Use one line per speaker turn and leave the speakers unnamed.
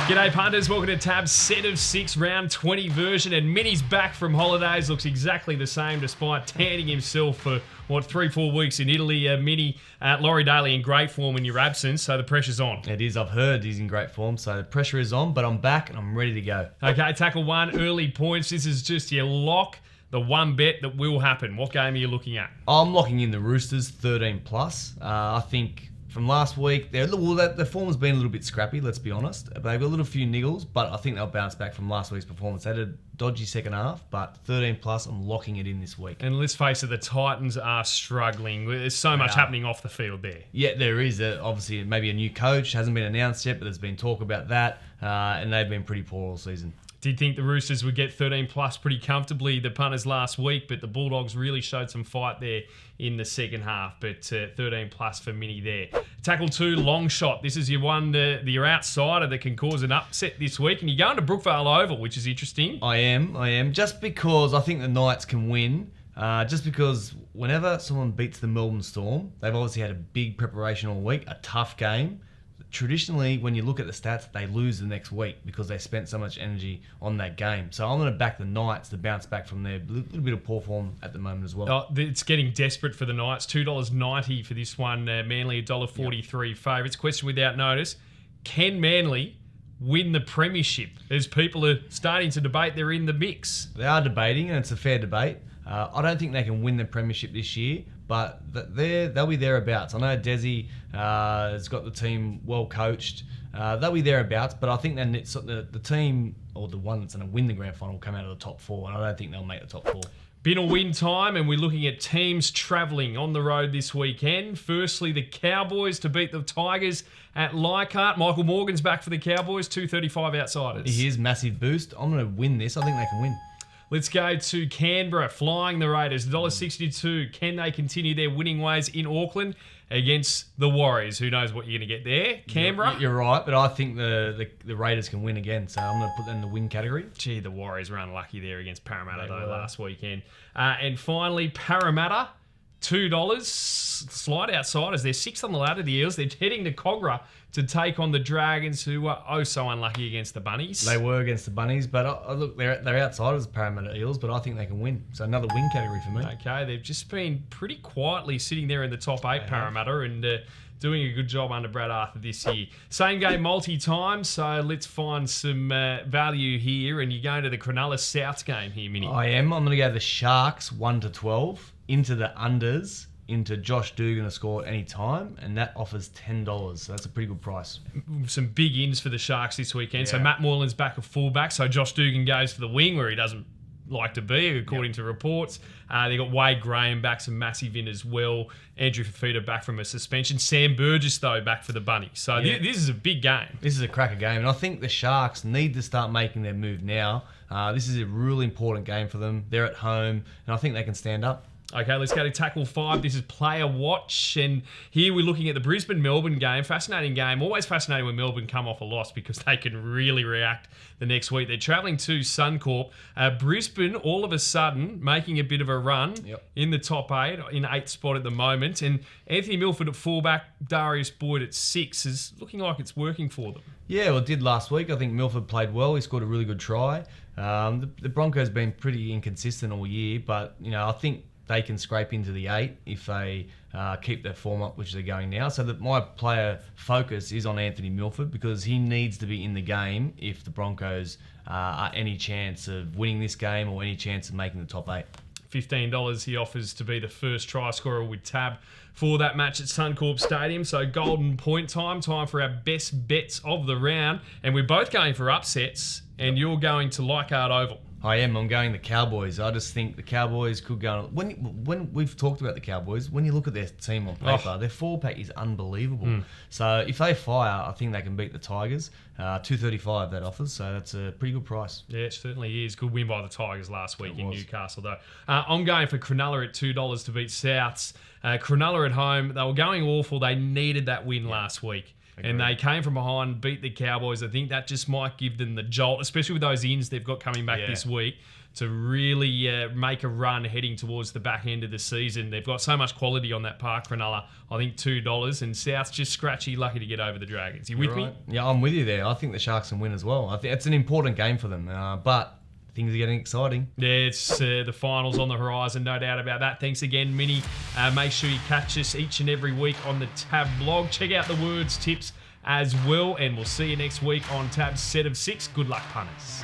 G'day punters, welcome to Tab's set of 6 round 20 version, and Mini's back from holidays, looks exactly the same despite tanning himself for 3-4 weeks in Italy. Mini, Laurie Daly in great form in your absence, so the pressure's on.
It is, I've heard he's in great form, so the pressure is on, but I'm back and I'm ready to go.
Okay, tackle 1, early points. This is just your lock, the one bet that will happen. What game are you looking at?
I'm locking in the Roosters 13 plus. I think from last week, the form has been a little bit scrappy, let's be honest. They've got a little few niggles, but I think they'll bounce back from last week's performance. They had a dodgy second half, but 13 plus, I'm locking it in this week.
And let's face it, the Titans are struggling. There's so much happening off the field there.
Yeah, there is. Obviously, maybe a new coach. Hasn't been announced yet, but there's been talk about that. And they've been pretty poor all season.
Did think the Roosters would get 13 plus pretty comfortably, the punters last week, but the Bulldogs really showed some fight there in the second half. But 13 plus for Mini there. Tackle 2, long shot. This is your one, your outsider that can cause an upset this week. And you're going to Brookvale Oval, which is interesting.
I am. Just because I think the Knights can win. Just because whenever someone beats the Melbourne Storm, they've obviously had a big preparation all week, a tough game. Traditionally, when you look at the stats, they lose the next week because they spent so much energy on that game. So I'm going to back the Knights to bounce back from their little bit of poor form at the moment as well.
It's getting desperate for the Knights. $2.90 for this one. Manly $1.43 favourites. Question without notice: can Manly win the premiership? As people are starting to debate, they're in the mix.
They are debating, and it's a fair debate. I don't think they can win the premiership this year, but they'll be thereabouts. I know Desi has got the team well coached. They'll be thereabouts, but I think then the team, or the one that's going to win the grand final, will come out of the top 4, and I don't think they'll make the top 4.
Been a win time, and we're looking at teams travelling on the road this weekend. Firstly, the Cowboys to beat the Tigers at Leichhardt. Michael Morgan's back for the Cowboys, 2.35 outsiders.
He is massive boost. I'm going to win this. I think they can win.
Let's go to Canberra, flying the Raiders, $1.62. Can they continue their winning ways in Auckland against the Warriors? Who knows what you're going to get there? Canberra?
You're right, but I think the Raiders can win again, so I'm going to put them in the win category.
Gee, the Warriors were unlucky there against Parramatta, last weekend. And finally, Parramatta, $2. Slight outsiders. They're 6th on the ladder, the Eels. They're heading to Cogra to take on the Dragons, who were oh so unlucky against the Bunnies.
They were against the Bunnies, but look, they're outsiders, Parramatta Eels, but I think they can win. So another win category for me.
Okay, they've just been pretty quietly sitting there in the top 8, Parramatta, and doing a good job under Brad Arthur this year. Same game multi-time, so let's find some value here. And you're going to the Cronulla South game here, Mini.
I am. I'm going to go the Sharks 1-12 into the unders, into Josh Dugan to score at any time, and that offers $10. So that's a pretty good price.
Some big ins for the Sharks this weekend. Yeah. So Matt Moylan's back at fullback, so Josh Dugan goes for the wing where he doesn't like to be, according to reports. They got Wade Graham back, some massive in as well. Andrew Fafita back from a suspension. Sam Burgess, though, back for the Bunnies. So this is a big game.
This is a cracker game, and I think the Sharks need to start making their move now. This is a really important game for them. They're at home, and I think they can stand up.
Okay, let's go to tackle 5. This is player watch, and here we're looking at the Brisbane-Melbourne game. Fascinating game. Always fascinating when Melbourne come off a loss because they can really react the next week. They're travelling to Suncorp. Brisbane, all of a sudden, making a bit of a run in the top 8, in 8th spot at the moment. And Anthony Milford at fullback, Darius Boyd at 6 is looking like it's working for them.
Yeah, well, it did last week. I think Milford played well. He scored a really good try. The Broncos have been pretty inconsistent all year, but I think they can scrape into the 8 if they keep their form up, which they're going now. So that my player focus is on Anthony Milford because he needs to be in the game if the Broncos are any chance of winning this game or any chance of making the top 8.
$15 he offers to be the first try scorer with Tab for that match at Suncorp Stadium. So golden point time for our best bets of the round. And we're both going for upsets, and you're going to Leichhardt Oval.
I am. I'm going the Cowboys. I just think the Cowboys could go... When we've talked about the Cowboys, when you look at their team on paper, their 4-pack is unbelievable. So if they fire, I think they can beat the Tigers. $2.35 that offers, so that's a pretty good price.
Yeah, it certainly is. Good win by the Tigers last week in Newcastle, though. I'm going for Cronulla at $2 to beat Souths. Cronulla at home, they were going awful. They needed that win last week.
Agreed.
And they came from behind, beat the Cowboys. I think that just might give them the jolt, especially with those ins they've got coming back this week, to really make a run heading towards the back end of the season. They've got so much quality on that park, Cronulla. I think $2. And South's just scratchy, lucky to get over the Dragons. You with me?
Yeah, I'm with you there. I think the Sharks can win as well. I think it's an important game for them, but things are getting exciting.
Yeah, it's the finals on the horizon, no doubt about that. Thanks again, Mini. Make sure you catch us each and every week on the Tab blog. Check out the words, tips as well, and we'll see you next week on Tab's Set of 6. Good luck, punters.